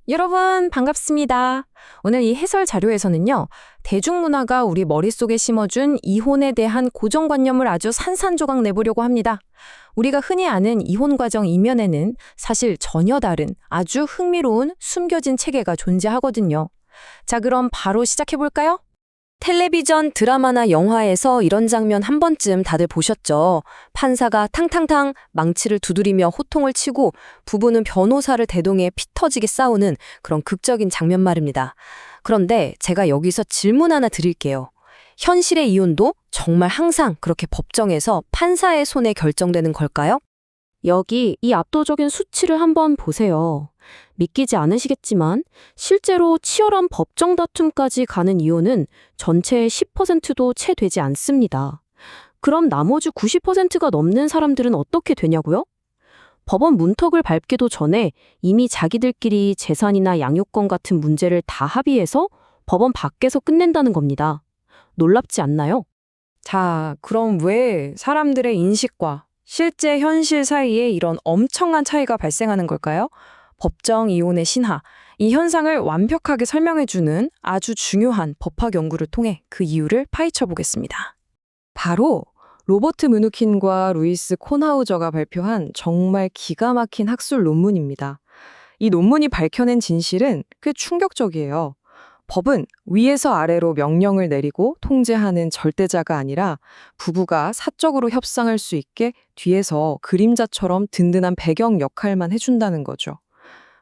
여러분, 반갑습니다. 오늘 이 해설 자료에서는요, 대중문화가 우리 머릿속에 심어준 이혼에 대한 고정관념을 아주 산산조각 내보려고 합니다. 우리가 흔히 아는 이혼 과정 이면에는 사실 전혀 다른 아주 흥미로운 숨겨진 체계가 존재하거든요. 자, 그럼 바로 시작해볼까요? 텔레비전 드라마나 영화에서 이런 장면 한 번쯤 다들 보셨죠? 판사가 탕탕탕 망치를 두드리며 호통을 치고 부부는 변호사를 대동해 피 터지게 싸우는 그런 극적인 장면 말입니다. 그런데 제가 여기서 질문 하나 드릴게요. 현실의 이혼도 정말 항상 그렇게 법정에서 판사의 손에 결정되는 걸까요? 여기 이 압도적인 수치를 한번 보세요. 믿기지 않으시겠지만 실제로 치열한 법정 다툼까지 가는 이혼은 전체의 10%도 채 되지 않습니다. 그럼 나머지 90%가 넘는 사람들은 어떻게 되냐고요? 법원 문턱을 밟기도 전에 이미 자기들끼리 재산이나 양육권 같은 문제를 다 합의해서 법원 밖에서 끝낸다는 겁니다. 놀랍지 않나요? 자, 그럼 왜 사람들의 인식과 실제 현실 사이에 이런 엄청난 차이가 발생하는 걸까요? 법정 이혼의 신화, 이 현상을 완벽하게 설명해주는 아주 중요한 법학 연구를 통해 그 이유를 파헤쳐 보겠습니다. 바로 로버트 므누킨과 루이스 콘하우저가 발표한 정말 기가 막힌 학술 논문입니다. 이 논문이 밝혀낸 진실은 꽤 충격적이에요. 법은 위에서 아래로 명령을 내리고 통제하는 절대자가 아니라 부부가 사적으로 협상할 수 있게 뒤에서 그림자처럼 든든한 배경 역할만 해준다는 거죠.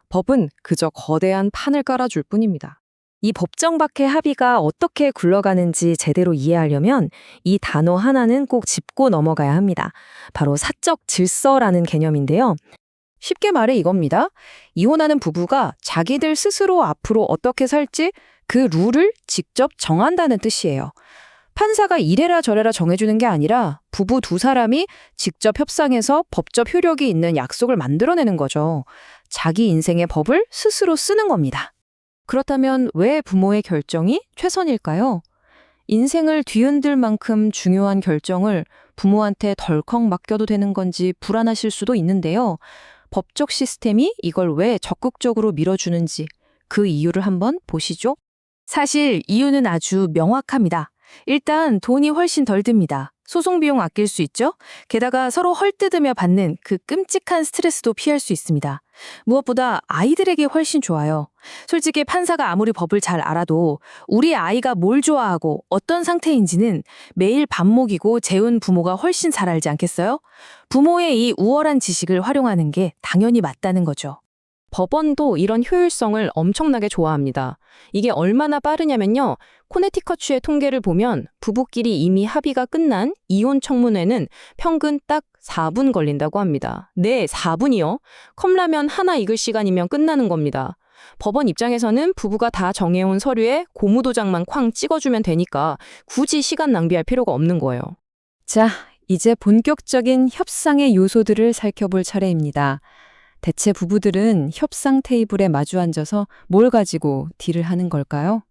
법은 그저 거대한 판을 깔아줄 뿐입니다. 이 법정 밖의 합의가 어떻게 굴러가는지 제대로 이해하려면 이 단어 하나는 꼭 짚고 넘어가야 합니다. 바로 사적 질서라는 개념인데요. 쉽게 말해 이겁니다. 이혼하는 부부가 자기들 스스로 앞으로 어떻게 살지 그 룰을 직접 정한다는 뜻이에요. 판사가 이래라 저래라 정해주는 게 아니라 부부 두 사람이 직접 협상해서 법적 효력이 있는 약속을 만들어내는 거죠. 자기 인생의 법을 스스로 쓰는 겁니다. 그렇다면 왜 부모의 결정이 최선일까요? 인생을 뒤흔들 만큼 중요한 결정을 부모한테 덜컥 맡겨도 되는 건지 불안하실 수도 있는데요. 법적 시스템이 이걸 왜 적극적으로 밀어주는지 그 이유를 한번 보시죠. 사실 이유는 아주 명확합니다. 일단 돈이 훨씬 덜 듭니다. 소송 비용 아낄 수 있죠? 게다가 서로 헐뜯으며 받는 그 끔찍한 스트레스도 피할 수 있습니다. 무엇보다 아이들에게 훨씬 좋아요. 솔직히 판사가 아무리 법을 잘 알아도 우리 아이가 뭘 좋아하고 어떤 상태인지는 매일 밥 먹이고 재운 부모가 훨씬 잘 알지 않겠어요? 부모의 이 우월한 지식을 활용하는 게 당연히 맞다는 거죠. 법원도 이런 효율성을 엄청나게 좋아합니다. 이게 얼마나 빠르냐면요. 코네티컷주의 통계를 보면 부부끼리 이미 합의가 끝난 이혼 청문회는 평균 딱 4분 걸린다고 합니다. 네, 4분이요. 컵라면 하나 익을 시간이면 끝나는 겁니다. 법원 입장에서는 부부가 다 정해온 서류에 고무도장만 쾅 찍어주면 되니까 굳이 시간 낭비할 필요가 없는 거예요. 자, 이제 본격적인 협상의 요소들을 살펴볼 차례입니다. 대체 부부들은 협상 테이블에 마주 앉아서 뭘 가지고 딜을 하는 걸까요?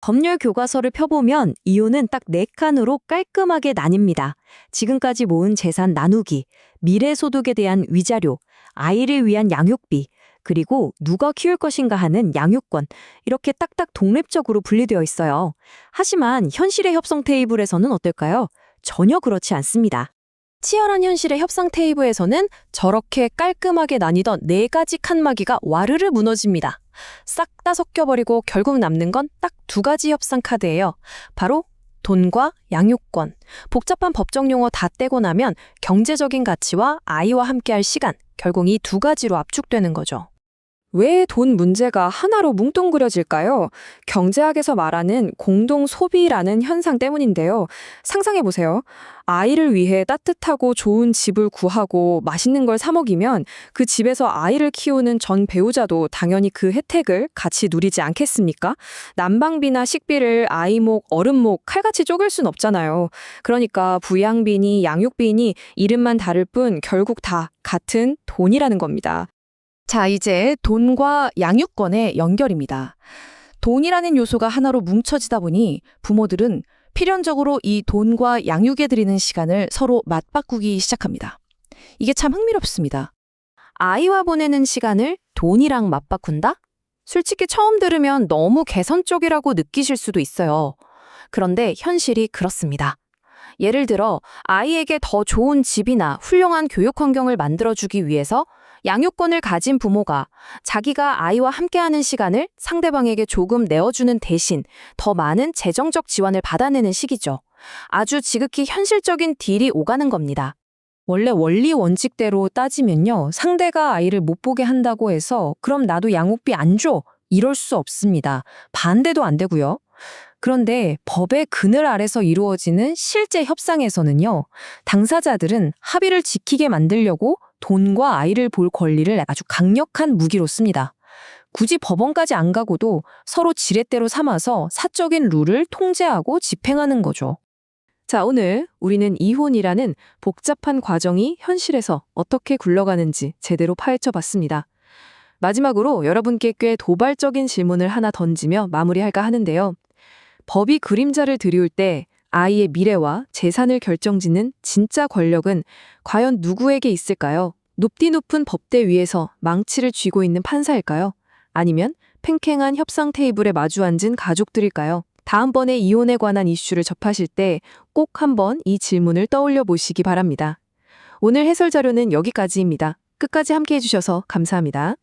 법률 교과서를 펴보면 이혼은 딱 4칸으로 깔끔하게 나뉩니다. 지금까지 모은 재산 나누기, 미래 소득에 대한 위자료, 아이를 위한 양육비, 그리고 누가 키울 것인가 하는 양육권, 이렇게 딱딱 독립적으로 분리되어 있어요. 하지만 현실의 협상 테이블에서는 어떨까요? 전혀 그렇지 않습니다. 치열한 현실의 협상 테이블에서는 저렇게 깔끔하게 나뉘던 4가지 칸막이가 와르르 무너집니다. 싹 다 섞여버리고 결국 남는 건 딱 2가지 협상 카드예요. 바로 돈과 양육권. 복잡한 법정 용어 다 떼고 나면 경제적인 가치와 아이와 함께할 시간, 결국 이 2가지로 압축되는 거죠. 왜 돈 문제가 하나로 뭉뚱그려질까요? 경제학에서 말하는 공동 소비라는 현상 때문인데요. 상상해보세요. 아이를 위해 따뜻하고 좋은 집을 구하고 맛있는 걸 사 먹이면 그 집에서 아이를 키우는 전 배우자도 당연히 그 혜택을 같이 누리지 않겠습니까? 난방비나 식비를 아이목, 어른목 칼같이 쪼갤 순 없잖아요. 그러니까 부양비니 양육비니 이름만 다를 뿐 결국 다 같은 돈이라는 겁니다. 자, 이제 돈과 양육권의 연결입니다. 돈이라는 요소가 하나로 뭉쳐지다 보니 부모들은 필연적으로 이 돈과 양육에 들이는 시간을 서로 맞바꾸기 시작합니다. 이게 참 흥미롭습니다. 아이와 보내는 시간을 돈이랑 맞바꾼다? 솔직히 처음 들으면 너무 개선 쪽이라고 느끼실 수도 있어요. 그런데 현실이 그렇습니다. 예를 들어 아이에게 더 좋은 집이나 훌륭한 교육 환경을 만들어주기 위해서 양육권을 가진 부모가 자기가 아이와 함께하는 시간을 상대방에게 조금 내어주는 대신 더 많은 재정적 지원을 받아내는 식이죠. 아주 지극히 현실적인 딜이 오가는 겁니다. 원래 원리 원칙대로 따지면요. 상대가 아이를 못 보게 한다고 해서 그럼 나도 양육비 안 줘. 이럴 수 없습니다. 반대도 안 되고요. 그런데 법의 그늘 아래서 이루어지는 실제 협상에서는요. 당사자들은 합의를 지키게 만들려고 돈과 아이를 볼 권리를 아주 강력한 무기로 씁니다. 굳이 법원까지 안 가고도 서로 지렛대로 삼아서 사적인 룰을 통제하고 집행하는 거죠. 자, 오늘 우리는 이혼이라는 복잡한 과정이 현실에서 어떻게 굴러가는지 제대로 파헤쳐 봤습니다. 마지막으로 여러분께 꽤 도발적인 질문을 하나 던지며 마무리할까 하는데요. 법이 그림자를 드리울 때 아이의 미래와 재산을 결정짓는 진짜 권력은 과연 누구에게 있을까요? 높디 높은 법대 위에서 망치를 쥐고 있는 판사일까요? 아니면 팽팽한 협상 테이블에 마주 앉은 가족들일까요? 다음번에 이혼에 관한 이슈를 접하실 때 꼭 한번 이 질문을 떠올려 보시기 바랍니다. 오늘 해설 자료는 여기까지입니다. 끝까지 함께 해주셔서 감사합니다.